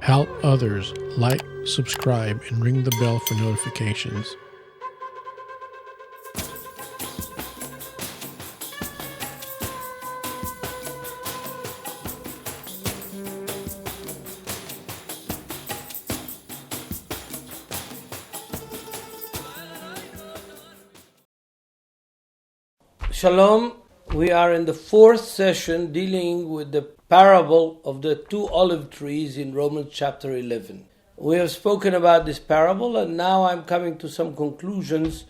Help others. Like, subscribe, and ring the bell for notifications. Shalom. We are in the fourth session dealing with the parable of the two olive trees in Romans chapter 11. We have spoken about this parable, and now I'm coming to some conclusions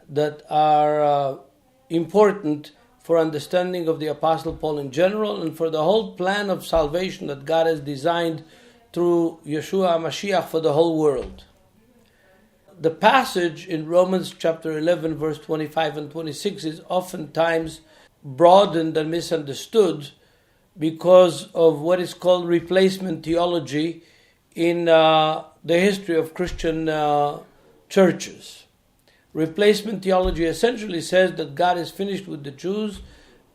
that are important for understanding of the Apostle Paul in general and for the whole plan of salvation that God has designed through Yeshua HaMashiach for the whole world. The passage in Romans chapter 11 verse 25 and 26 is oftentimes broadened and misunderstood because of what is called replacement theology in the history of Christian churches. Replacement theology essentially says that God is finished with the Jews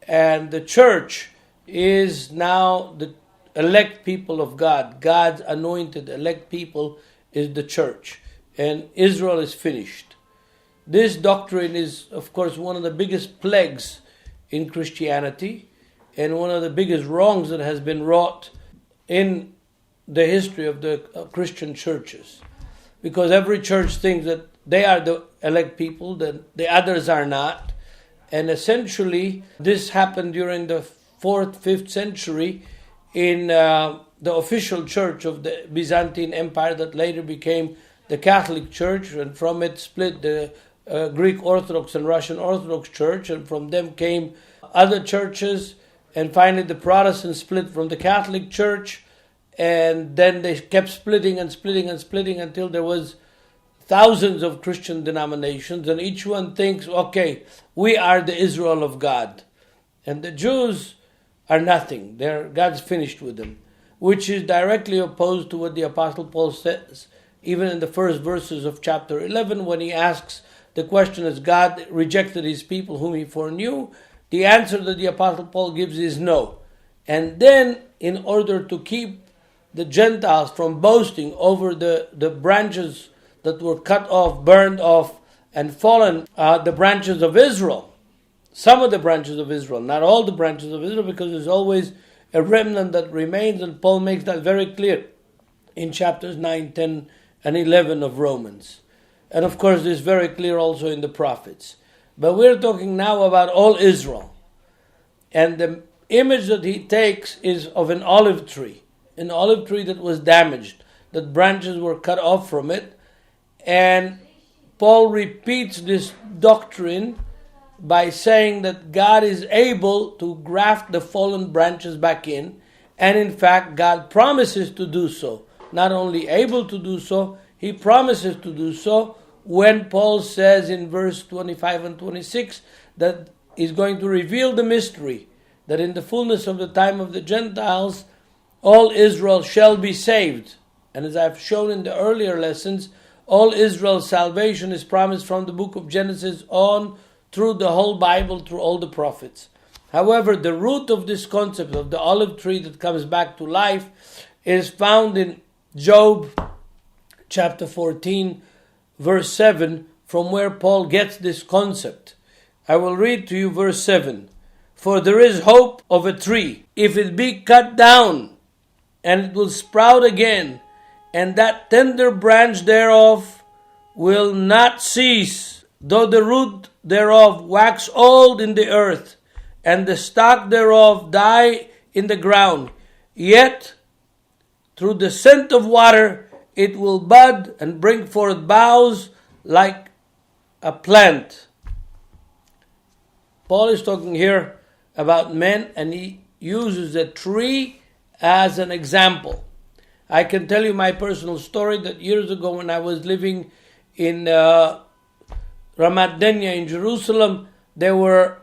and the church is now the elect people of God. God's anointed elect people is the church, and Israel is finished. This doctrine is, of course, one of the biggest plagues in Christianity and one of the biggest wrongs that has been wrought in the history of the Christian churches. Because every church thinks that they are the elect people, that the others are not. And essentially, this happened during the 4th, 5th century in the official church of the Byzantine Empire that later became the Catholic Church, and from it split the Greek Orthodox and Russian Orthodox Church, and from them came other churches, and finally the Protestants split from the Catholic Church, and then they kept splitting and splitting and splitting until there was thousands of Christian denominations, and each one thinks, okay, we are the Israel of God, and the Jews are nothing. God's finished with them, which is directly opposed to what the Apostle Paul says even in the first verses of chapter 11, when he asks the question, has God rejected his people whom he foreknew? The answer that the Apostle Paul gives is no. And then, in order to keep the Gentiles from boasting over the branches that were cut off, burned off, and fallen, the branches of Israel, some of the branches of Israel, not all the branches of Israel, because there's always a remnant that remains, and Paul makes that very clear in chapters 9, 10, and 11 of Romans. And of course, this is very clear also in the prophets. But we're talking now about all Israel. And the image that he takes is of an olive tree that was damaged, that branches were cut off from it. And Paul repeats this doctrine by saying that God is able to graft the fallen branches back in. And in fact, God promises to do so. Not only able to do so, he promises to do so when Paul says in verse 25 and 26 that he's going to reveal the mystery, that in the fullness of the time of the Gentiles, all Israel shall be saved. And as I've shown in the earlier lessons, all Israel's salvation is promised from the book of Genesis on through the whole Bible, through all the prophets. However, the root of this concept of the olive tree that comes back to life is found in Job chapter 14, verse 7, from where Paul gets this concept. I will read to you verse 7. For there is hope of a tree, if it be cut down, and it will sprout again, and that tender branch thereof will not cease, though the root thereof wax old in the earth, and the stock thereof die in the ground. Yet through the scent of water it will bud and bring forth boughs like a plant. Paul is talking here about men, and he uses a tree as an example. I can tell you my personal story that years ago when I was living in Ramat Denya in Jerusalem, there were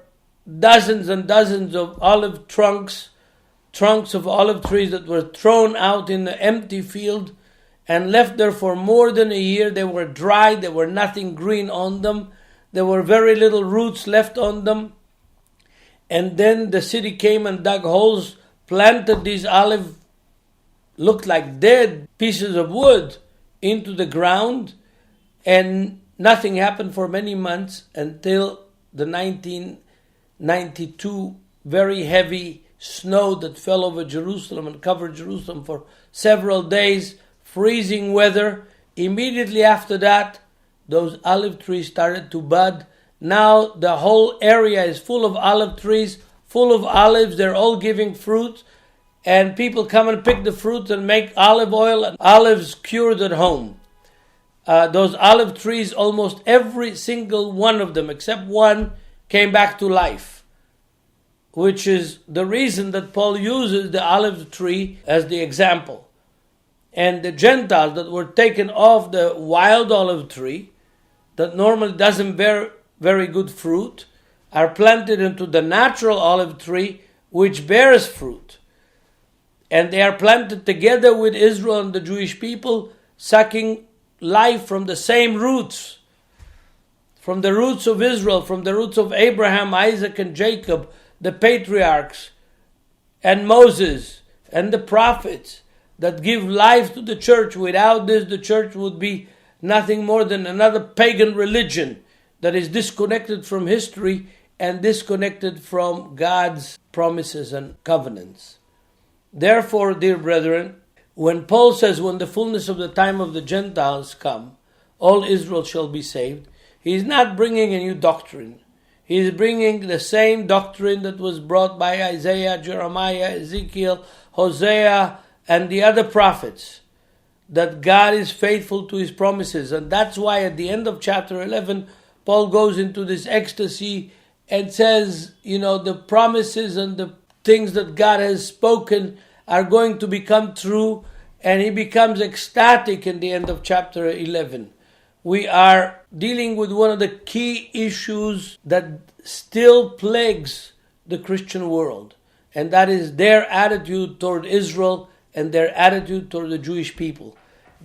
dozens and dozens of olive trunks of olive trees that were thrown out in the empty field and left there for more than a year. They were dry, there were nothing green on them, there were very little roots left on them. And then the city came and dug holes, planted these olive looked like dead pieces of wood into the ground, and nothing happened for many months until the 1992 very heavy snow that fell over Jerusalem and covered Jerusalem for several days, freezing weather. Immediately after that, those olive trees started to bud. Now the whole area is full of olive trees, full of olives. They're all giving fruit, and people come and pick the fruit and make olive oil and olives cured at home. Those olive trees, almost every single one of them, except one, came back to life, which is the reason that Paul uses the olive tree as the example. And the Gentiles that were taken off the wild olive tree, that normally doesn't bear very good fruit, are planted into the natural olive tree, which bears fruit. And they are planted together with Israel and the Jewish people, sucking life from the same roots, from the roots of Israel, from the roots of Abraham, Isaac, and Jacob, the patriarchs, and Moses, and the prophets that give life to the church. Without this, the church would be nothing more than another pagan religion that is disconnected from history and disconnected from God's promises and covenants. Therefore, dear brethren, when Paul says, when the fullness of the time of the Gentiles come, all Israel shall be saved, he is not bringing a new doctrine. He is bringing the same doctrine that was brought by Isaiah, Jeremiah, Ezekiel, Hosea, and the other prophets, that God is faithful to his promises. And that's why at the end of chapter 11, Paul goes into this ecstasy and says, the promises and the things that God has spoken are going to become true, and he becomes ecstatic in the end of chapter 11. We are dealing with one of the key issues that still plagues the Christian world, and that is their attitude toward Israel and their attitude toward the Jewish people.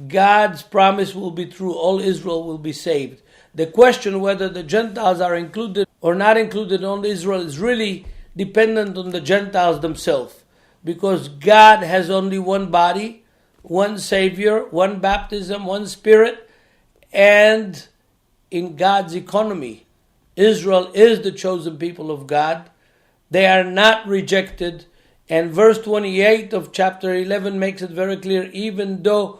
God's promise will be true, all Israel will be saved. The question whether the Gentiles are included or not included on Israel is really dependent on the Gentiles themselves, because God has only one body, one Savior, one baptism, one Spirit, and in God's economy, Israel is the chosen people of God. They are not rejected, and verse 28 of chapter 11 makes it very clear, even though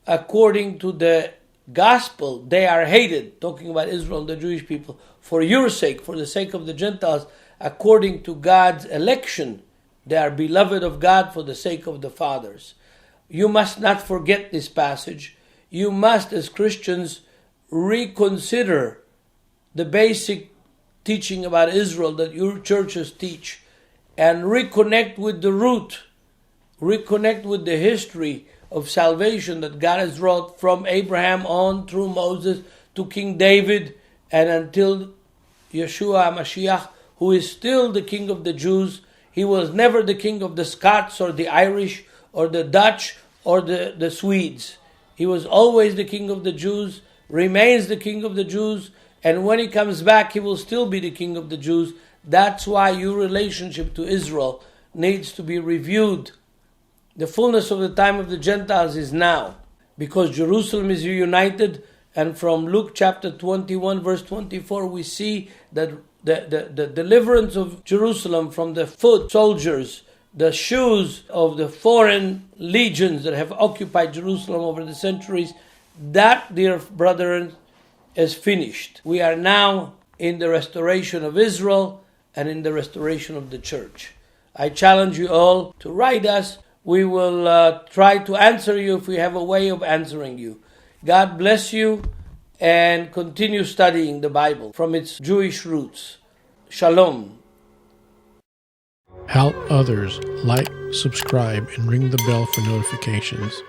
according to the gospel they are hated, talking about Israel and the Jewish people, for your sake, for the sake of the Gentiles, according to God's election, they are beloved of God for the sake of the fathers. You must not forget this passage. You must, as Christians, reconsider the basic teaching about Israel that your churches teach, and reconnect with the root, reconnect with the history of salvation that God has wrought from Abraham on through Moses to King David and until Yeshua HaMashiach, who is still the King of the Jews. He was never the King of the Scots or the Irish or the Dutch or the Swedes. He was always the King of the Jews, remains the King of the Jews, and when he comes back, he will still be the King of the Jews. That's why your relationship to Israel needs to be reviewed. The fullness of the time of the Gentiles is now, because Jerusalem is reunited, and from Luke chapter 21 verse 24 we see that the deliverance of Jerusalem from the foot soldiers, the shoes of the foreign legions that have occupied Jerusalem over the centuries, that, dear brethren, is finished. We are now in the restoration of Israel and in the restoration of the church. I challenge you all to write us. We will try to answer you if we have a way of answering you. God bless you, and continue studying the Bible from its Jewish roots. Shalom. Help others, like, subscribe, and ring the bell for notifications.